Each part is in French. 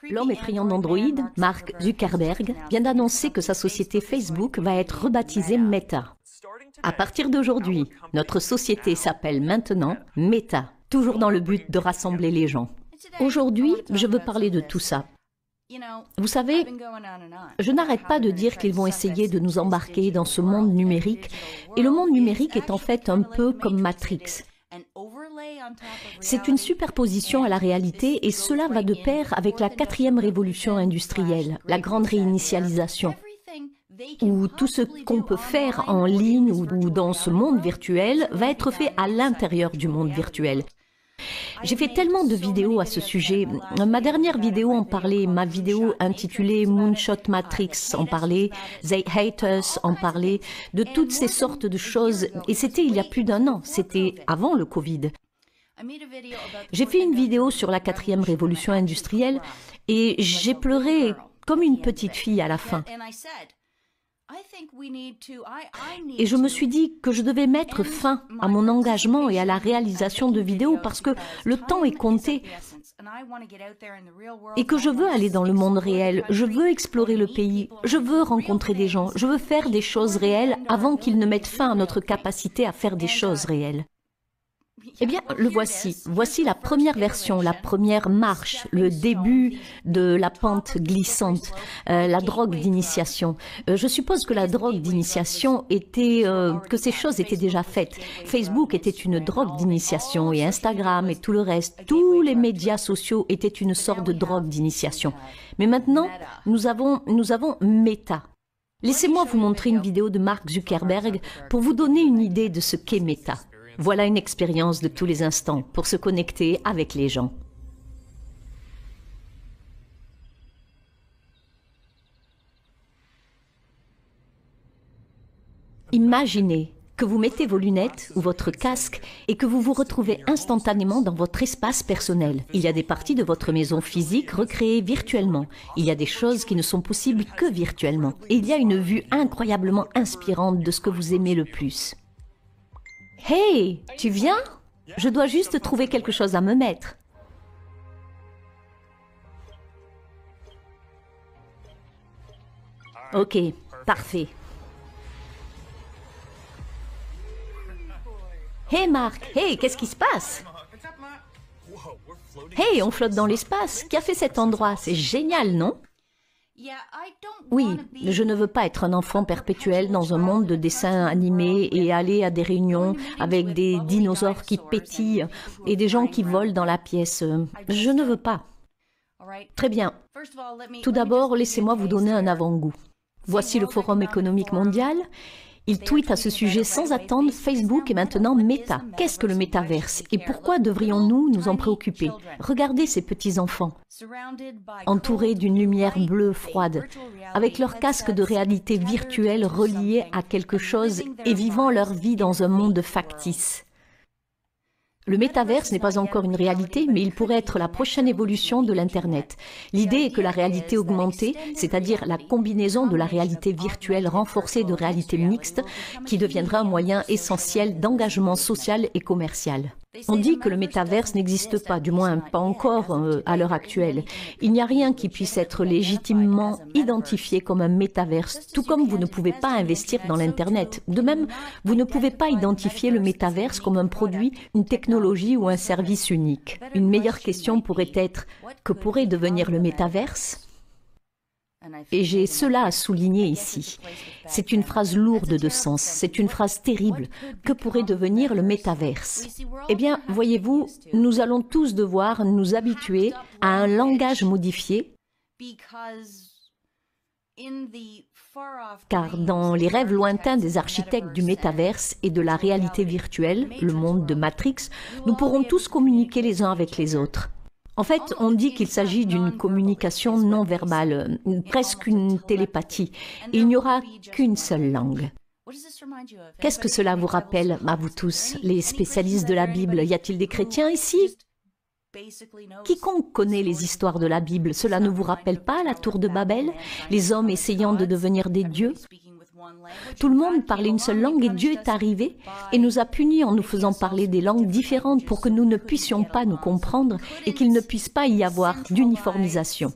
L'homme effrayant d'Android, Mark Zuckerberg, vient d'annoncer que sa société Facebook va être rebaptisée Meta. À partir d'aujourd'hui, notre société s'appelle maintenant Meta, toujours dans le but de rassembler les gens. Aujourd'hui, je veux parler de tout ça. Vous savez, je n'arrête pas de dire qu'ils vont essayer de nous embarquer dans ce monde numérique, et le monde numérique est en fait un peu comme Matrix. C'est une superposition à la réalité et cela va de pair avec la 4e révolution industrielle, la grande réinitialisation, où tout ce qu'on peut faire en ligne ou dans ce monde virtuel va être fait à l'intérieur du monde virtuel. J'ai fait tellement de vidéos à ce sujet. Ma dernière vidéo en parlait, ma vidéo intitulée Moonshot Matrix en parlait, They Hate Us en parlait, de toutes ces sortes de choses. Et c'était il y a plus d'1 an, c'était avant le Covid. J'ai fait une vidéo sur la 4e révolution industrielle et j'ai pleuré comme une petite fille à la fin. Et je me suis dit que je devais mettre fin à mon engagement et à la réalisation de vidéos parce que le temps est compté et que je veux aller dans le monde réel, je veux explorer le pays, je veux rencontrer des gens, je veux faire des choses réelles avant qu'ils ne mettent fin à notre capacité à faire des choses réelles. Eh bien, le voici. Voici la première version, la première marche, le début de la pente glissante, la drogue d'initiation. Je suppose que la drogue d'initiation était, que ces choses étaient déjà faites. Facebook était une drogue d'initiation et Instagram et tout le reste, tous les médias sociaux étaient une sorte de drogue d'initiation. Mais maintenant, nous avons Meta. Laissez-moi vous montrer une vidéo de Mark Zuckerberg pour vous donner une idée de ce qu'est Meta. Voilà une expérience de tous les instants pour se connecter avec les gens. Imaginez que vous mettez vos lunettes ou votre casque et que vous vous retrouvez instantanément dans votre espace personnel. Il y a des parties de votre maison physique recréées virtuellement. Il y a des choses qui ne sont possibles que virtuellement. Et il y a une vue incroyablement inspirante de ce que vous aimez le plus. Hey, tu viens? Je dois juste trouver quelque chose à me mettre. Ok, parfait. Hey Marc, hey, qu'est-ce qui se passe? Hey, on flotte dans l'espace. Qui a fait cet endroit? C'est génial, non? Oui, je ne veux pas être un enfant perpétuel dans un monde de dessins animés et aller à des réunions avec des dinosaures qui pétillent et des gens qui volent dans la pièce. Je ne veux pas. Très bien. Tout d'abord, laissez-moi vous donner un avant-goût. Voici le Forum économique mondial. Il tweet à ce sujet sans attendre. Facebook est maintenant Meta. Qu'est-ce que le métaverse et pourquoi devrions-nous nous en préoccuper? Regardez ces petits enfants, entourés d'une lumière bleue froide, avec leur casque de réalité virtuelle relié à quelque chose et vivant leur vie dans un monde factice. Le métaverse n'est pas encore une réalité, mais il pourrait être la prochaine évolution de l'Internet. L'idée est que la réalité augmentée, c'est-à-dire la combinaison de la réalité virtuelle renforcée de réalité mixte, qui deviendra un moyen essentiel d'engagement social et commercial. On dit que le métaverse n'existe pas, du moins pas encore à l'heure actuelle. Il n'y a rien qui puisse être légitimement identifié comme un métaverse, tout comme vous ne pouvez pas investir dans l'Internet. De même, vous ne pouvez pas identifier le métaverse comme un produit, une technologie ou un service unique. Une meilleure question pourrait être, que pourrait devenir le métaverse ? Et j'ai cela à souligner ici. C'est une phrase lourde de sens, c'est une phrase terrible. Que pourrait devenir le métaverse? Eh bien, voyez-vous, nous allons tous devoir nous habituer à un langage modifié, car dans les rêves lointains des architectes du métaverse et de la réalité virtuelle, le monde de Matrix, nous pourrons tous communiquer les uns avec les autres. En fait, on dit qu'il s'agit d'une communication non verbale, presque une télépathie. Et il n'y aura qu'une seule langue. Qu'est-ce que cela vous rappelle, à vous tous, les spécialistes de la Bible? Y a-t-il des chrétiens ici? Quiconque connaît les histoires de la Bible, cela ne vous rappelle pas la tour de Babel? Les hommes essayant de devenir des dieux? Tout le monde parlait une seule langue et Dieu est arrivé et nous a punis en nous faisant parler des langues différentes pour que nous ne puissions pas nous comprendre et qu'il ne puisse pas y avoir d'uniformisation.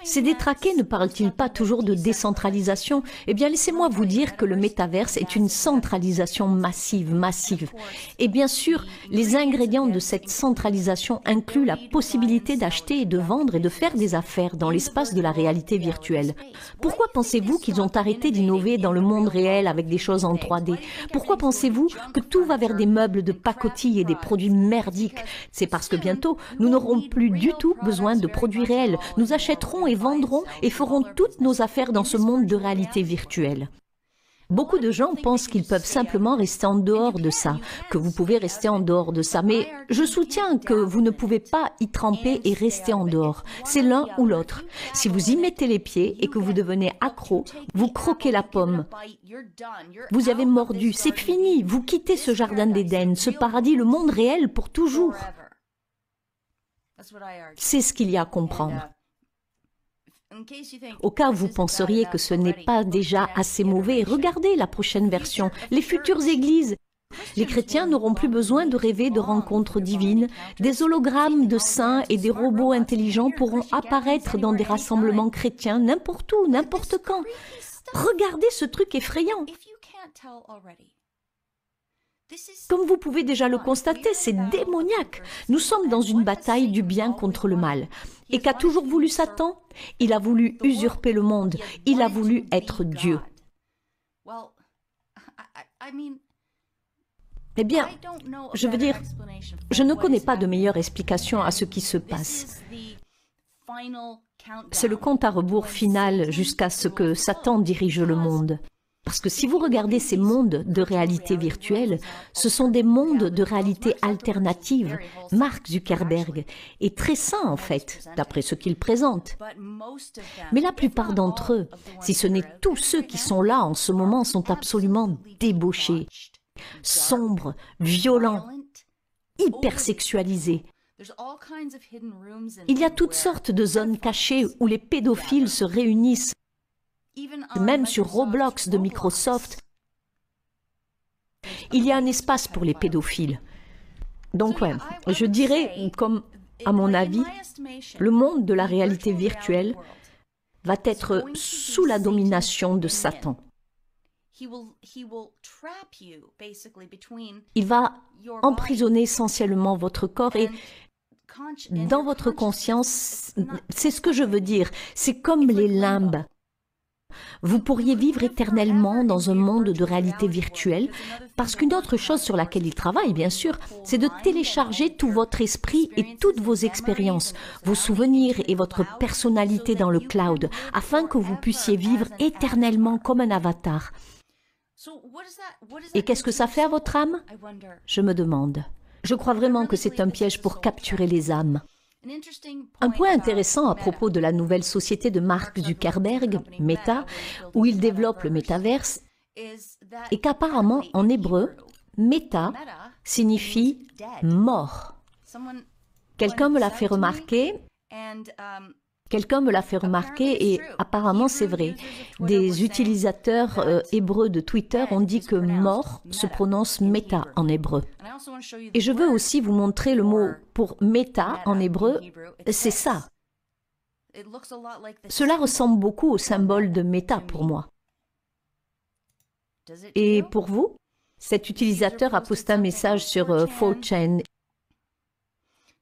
Ces détraqués ne parlent-ils pas toujours de décentralisation? Eh bien, laissez-moi vous dire que le métaverse est une centralisation massive, massive. Et bien sûr, les ingrédients de cette centralisation incluent la possibilité d'acheter et de vendre et de faire des affaires dans l'espace de la réalité virtuelle. Pourquoi pensez-vous qu'ils ont arrêté d'innover dans le monde réel avec des choses en 3D? Pourquoi pensez-vous que tout va vers des meubles de pacotille et des produits merdiques? C'est parce que bientôt, nous n'aurons plus du tout besoin de produits réels. Nous achèterons et vendrons et ferons toutes nos affaires dans ce monde de réalité virtuelle. Beaucoup de gens pensent qu'ils peuvent simplement rester en dehors de ça, que vous pouvez rester en dehors de ça, mais je soutiens que vous ne pouvez pas y tremper et rester en dehors. C'est l'un ou l'autre. Si vous y mettez les pieds et que vous devenez accro, vous croquez la pomme. Vous avez mordu, c'est fini, vous quittez ce jardin d'Éden, ce paradis, le monde réel pour toujours. C'est ce qu'il y a à comprendre. Au cas où vous penseriez que ce n'est pas déjà assez mauvais, regardez la prochaine version, les futures églises. Les chrétiens n'auront plus besoin de rêver de rencontres divines. Des hologrammes de saints et des robots intelligents pourront apparaître dans des rassemblements chrétiens n'importe où, n'importe quand. Regardez ce truc effrayant. Comme vous pouvez déjà le constater, c'est démoniaque. Nous sommes dans une bataille du bien contre le mal. Et qu'a toujours voulu Satan? Il a voulu usurper le monde. Il a voulu être Dieu. Eh bien, je veux dire, je ne connais pas de meilleure explication à ce qui se passe. C'est le compte à rebours final jusqu'à ce que Satan dirige le monde. Parce que si vous regardez ces mondes de réalité virtuelle, ce sont des mondes de réalité alternative. Mark Zuckerberg est très sain en fait, d'après ce qu'il présente. Mais la plupart d'entre eux, si ce n'est tous ceux qui sont là en ce moment, sont absolument débauchés, sombres, violents, hypersexualisés. Il y a toutes sortes de zones cachées où les pédophiles se réunissent. Même sur Roblox de Microsoft, il y a un espace pour les pédophiles. Donc ouais, je dirais, comme à mon avis, le monde de la réalité virtuelle va être sous la domination de Satan. Il va emprisonner essentiellement votre corps et dans votre conscience, c'est ce que je veux dire, c'est comme les limbes. Vous pourriez vivre éternellement dans un monde de réalité virtuelle, parce qu'une autre chose sur laquelle il travaille, bien sûr, c'est de télécharger tout votre esprit et toutes vos expériences, vos souvenirs et votre personnalité dans le cloud, afin que vous puissiez vivre éternellement comme un avatar. Et qu'est-ce que ça fait à votre âme? Je me demande. Je crois vraiment que c'est un piège pour capturer les âmes. Un point intéressant à propos de la nouvelle société de Mark Zuckerberg, Meta, où il développe le métaverse, est qu'apparemment en hébreu, Meta signifie mort. Quelqu'un me l'a fait remarquer. Et apparemment c'est vrai. Des utilisateurs hébreux de Twitter ont dit que mort se prononce méta en hébreu. Et je veux aussi vous montrer le mot pour méta en hébreu, c'est ça. Cela ressemble beaucoup au symbole de méta pour moi. Et pour vous? Cet utilisateur a posté un message sur 4chan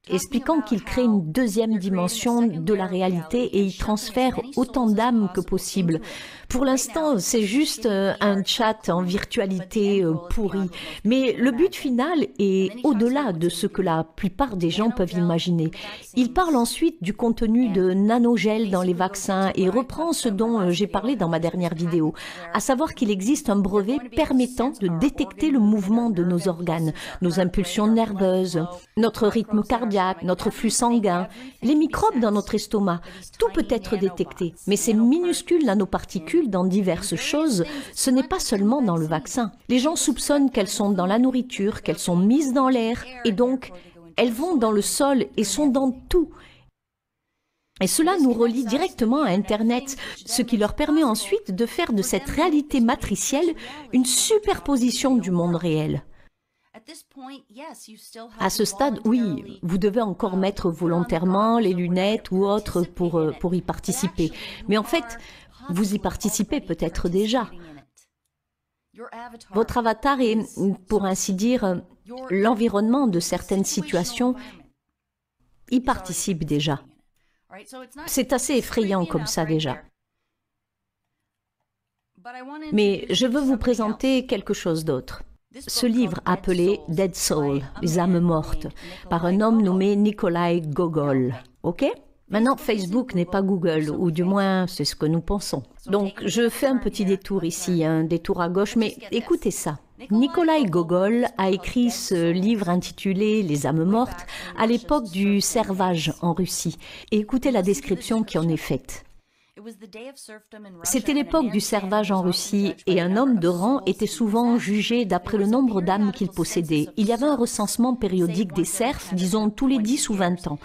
expliquant qu'il crée une deuxième dimension de la réalité et y transfère autant d'âmes que possible. Pour l'instant, c'est juste un chat en virtualité pourri. Mais le but final est au-delà de ce que la plupart des gens peuvent imaginer. Il parle ensuite du contenu de nanogel dans les vaccins et reprend ce dont j'ai parlé dans ma dernière vidéo, à savoir qu'il existe un brevet permettant de détecter le mouvement de nos organes, nos impulsions nerveuses, notre rythme cardiaque, notre flux sanguin, les microbes dans notre estomac. Tout peut être détecté, mais ces minuscules nanoparticules dans diverses choses, ce n'est pas seulement dans le vaccin. Les gens soupçonnent qu'elles sont dans la nourriture, qu'elles sont mises dans l'air, et donc elles vont dans le sol et sont dans tout. Et cela nous relie directement à Internet, ce qui leur permet ensuite de faire de cette réalité matricielle une superposition du monde réel. À ce stade, oui, vous devez encore mettre volontairement les lunettes ou autres pour y participer. Mais en fait, vous y participez peut-être déjà. Votre avatar est, pour ainsi dire, l'environnement de certaines situations y participe déjà. C'est assez effrayant comme ça déjà. Mais je veux vous présenter quelque chose d'autre. Ce livre appelé Dead Soul, les âmes mortes, par un homme nommé Nikolai Gogol. Ok? Maintenant, Facebook n'est pas Google, ou du moins, c'est ce que nous pensons. Donc, je fais un petit détour ici, un détour à gauche, mais écoutez ça. Nikolai Gogol a écrit ce livre intitulé Les âmes mortes à l'époque du servage en Russie. Et écoutez la description qui en est faite. C'était l'époque du servage en Russie et un homme de rang était souvent jugé d'après le nombre d'âmes qu'il possédait. Il y avait un recensement périodique des serfs, disons tous les 10 ou 20 ans.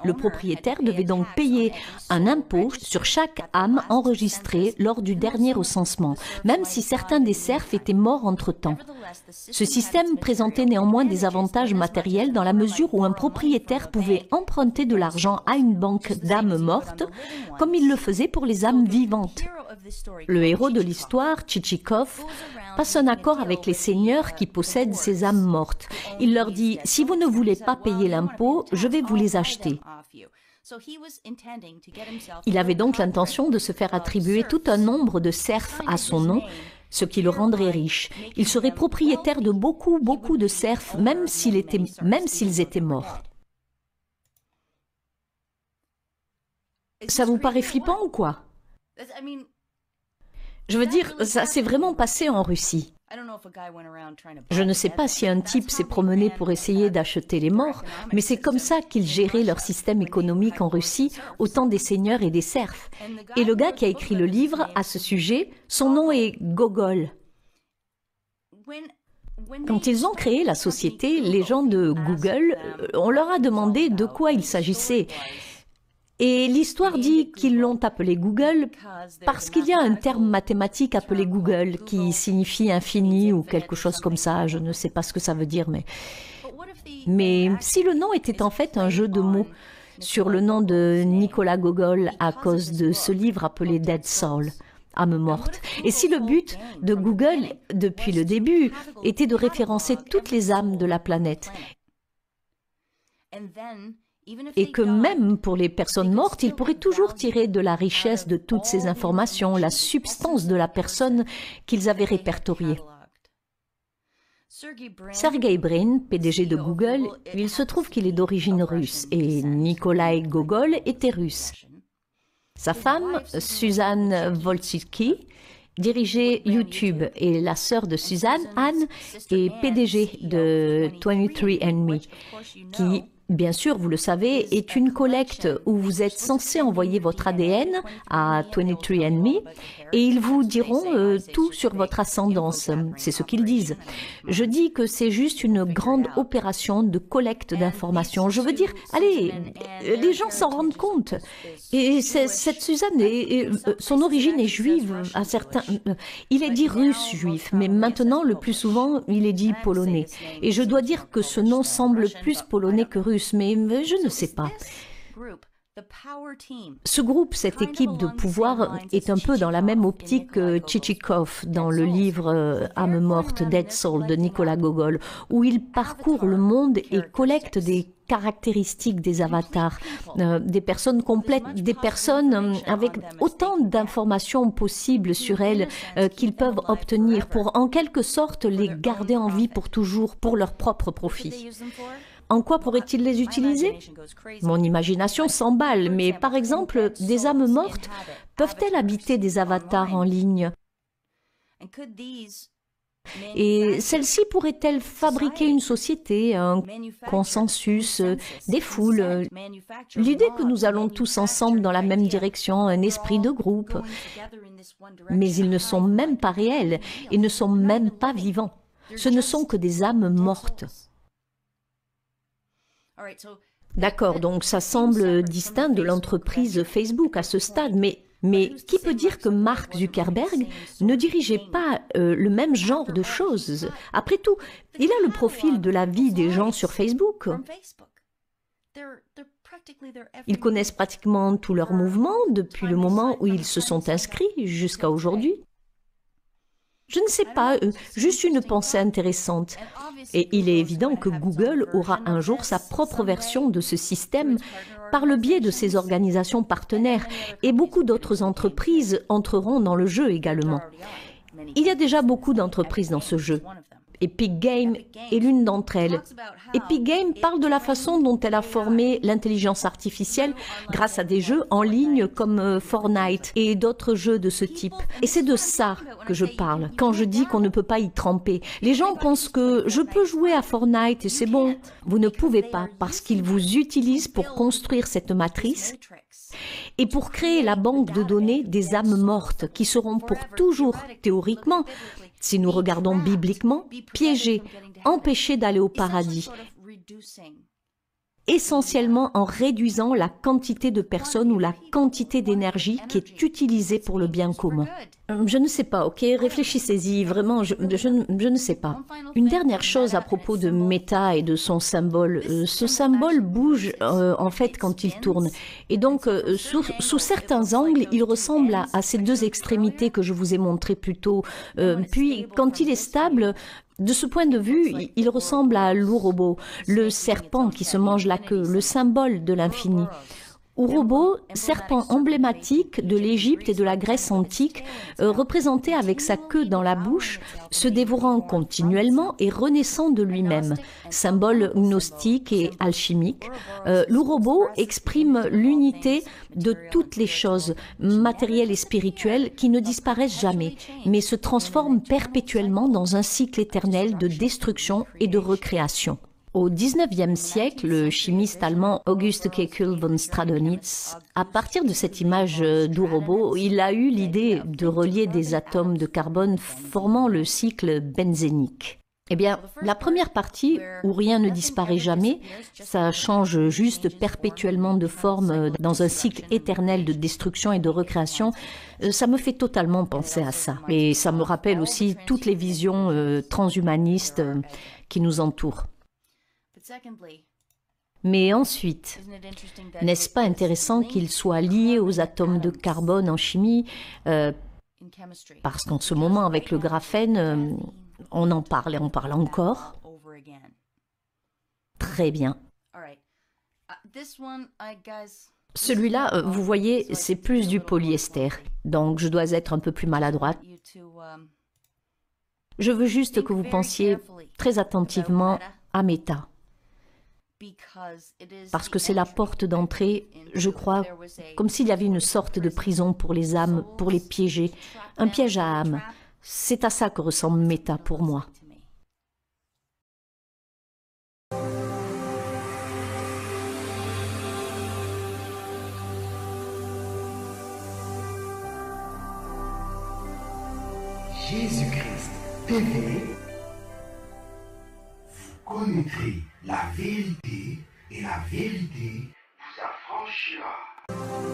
Le propriétaire devait donc payer un impôt sur chaque âme enregistrée lors du dernier recensement, même si certains des serfs étaient morts entre-temps. Ce système présentait néanmoins des avantages matériels dans la mesure où un propriétaire pouvait emprunter de l'argent à une banque d'âmes mortes, comme il le faisait pour les âmes vivantes. Le héros de l'histoire, Tchitchikov, passe un accord avec les seigneurs qui possèdent ces âmes mortes. Il leur dit « Si vous ne voulez pas payer l'impôt, je vais vous les acheter ». Il avait donc l'intention de se faire attribuer tout un nombre de serfs à son nom, ce qui le rendrait riche. Il serait propriétaire de beaucoup de serfs, même s'ils étaient morts. Ça vous paraît flippant ou quoi? Je veux dire, ça s'est vraiment passé en Russie. Je ne sais pas si un type s'est promené pour essayer d'acheter les morts, mais c'est comme ça qu'ils géraient leur système économique en Russie, au temps des seigneurs et des serfs. Et le gars qui a écrit le livre à ce sujet, son nom est Gogol. Quand ils ont créé la société, les gens de Google, on leur a demandé de quoi il s'agissait. Et l'histoire dit qu'ils l'ont appelé Google parce qu'il y a un terme mathématique appelé Google qui signifie infini ou quelque chose comme ça. Je ne sais pas ce que ça veut dire, mais si le nom était en fait un jeu de mots sur le nom de Nicolas Gogol à cause de ce livre appelé Dead Soul, âme morte. Et si le but de Google, depuis le début, était de référencer toutes les âmes de la planète, et que même pour les personnes mortes, ils pourraient toujours tirer de la richesse de toutes ces informations, la substance de la personne qu'ils avaient répertoriée. Sergey Brin, PDG de Google, il se trouve qu'il est d'origine russe et Nikolai Gogol était russe. Sa femme, Suzanne Voltsky, dirigeait YouTube et la sœur de Suzanne, Anne, est PDG de 23andMe, qui, bien sûr, vous le savez, est une collecte où vous êtes censé envoyer votre ADN à 23andMe et ils vous diront tout sur votre ascendance. C'est ce qu'ils disent. Je dis que c'est juste une grande opération de collecte d'informations. Je veux dire, allez, les gens s'en rendent compte. Et cette Suzanne, son origine est juive. À certains, il est dit russe juif, mais maintenant, le plus souvent, il est dit polonais. Et je dois dire que ce nom semble plus polonais que russe, mais je ne sais pas. Ce groupe, cette équipe de pouvoir, est un peu dans la même optique que Tchitchikov dans le livre Âme morte, Dead Soul de Nicolas Gogol, où il parcourt le monde et collecte des caractéristiques des avatars, des personnes complètes, des personnes avec autant d'informations possibles sur elles qu'ils peuvent obtenir pour en quelque sorte les garder en vie pour toujours, pour leur propre profit. En quoi pourraient-ils les utiliser? Mon imagination s'emballe, mais par exemple, des âmes mortes peuvent-elles habiter des avatars en ligne? Et celles-ci pourraient-elles fabriquer une société, un consensus, des foules? L'idée que nous allons tous ensemble dans la même direction, un esprit de groupe. Mais ils ne sont même pas réels et ne sont même pas vivants. Ce ne sont que des âmes mortes. D'accord, donc ça semble distinct de l'entreprise Facebook à ce stade, mais Mais qui peut dire que Mark Zuckerberg ne dirigeait pas le même genre de choses? Après tout, il a le profil de la vie des gens sur Facebook. Ils connaissent pratiquement tous leurs mouvements depuis le moment où ils se sont inscrits jusqu'à aujourd'hui. Je ne sais pas, juste une pensée intéressante. Et il est évident que Google aura un jour sa propre version de ce système par le biais de ses organisations partenaires, et beaucoup d'autres entreprises entreront dans le jeu également. Il y a déjà beaucoup d'entreprises dans ce jeu. Epic Games est l'une d'entre elles. Epic Games parle de la façon dont elle a formé l'intelligence artificielle grâce à des jeux en ligne comme Fortnite et d'autres jeux de ce type. Et c'est de ça que je parle quand je dis qu'on ne peut pas y tremper. Les gens pensent que je peux jouer à Fortnite et c'est bon. Vous ne pouvez pas parce qu'ils vous utilisent pour construire cette matrice et pour créer la banque de données des âmes mortes qui seront pour toujours, théoriquement, si nous regardons bibliquement, piégés, empêchés d'aller au paradis, essentiellement en réduisant la quantité de personnes ou la quantité d'énergie qui est utilisée pour le bien commun. Je ne sais pas, ok? Réfléchissez-y, vraiment, je ne sais pas. Une dernière chose à propos de Meta et de son symbole. Ce symbole bouge en fait quand il tourne. Et donc, sous certains angles, il ressemble à ces deux extrémités que je vous ai montrées plus tôt. Puis, quand il est stable, de ce point de vue, il ressemble à l'Urobo, le serpent qui se mange la queue, le symbole de l'infini. Urobo, serpent emblématique de l'Égypte et de la Grèce antique, représenté avec sa queue dans la bouche, se dévorant continuellement et renaissant de lui-même. Symbole gnostique et alchimique, l'Urobo exprime l'unité de toutes les choses, matérielles et spirituelles, qui ne disparaissent jamais, mais se transforment perpétuellement dans un cycle éternel de destruction et de recréation. Au XIXe siècle, le chimiste allemand August Kekulé von Stradonitz, à partir de cette image d'Urobo, il a eu l'idée de relier des atomes de carbone formant le cycle benzénique. Eh bien, la première partie, où rien ne disparaît jamais, ça change juste perpétuellement de forme dans un cycle éternel de destruction et de recréation, ça me fait totalement penser à ça. Et ça me rappelle aussi toutes les visions transhumanistes qui nous entourent. Mais ensuite, n'est-ce pas intéressant qu'il soit lié aux atomes de carbone en chimie, parce qu'en ce moment, avec le graphène, on en parle et on parle encore. Très bien. Celui-là, vous voyez, c'est plus du polyester, donc je dois être un peu plus maladroite. Je veux juste que vous pensiez très attentivement à Meta. Parce que c'est la porte d'entrée, je crois, comme s'il y avait une sorte de prison pour les âmes, pour les piéger, un piège à âme. C'est à ça que ressemble Meta pour moi. Jésus-Christ TV, vous connaîtrez la vérité et la vérité vous affranchira.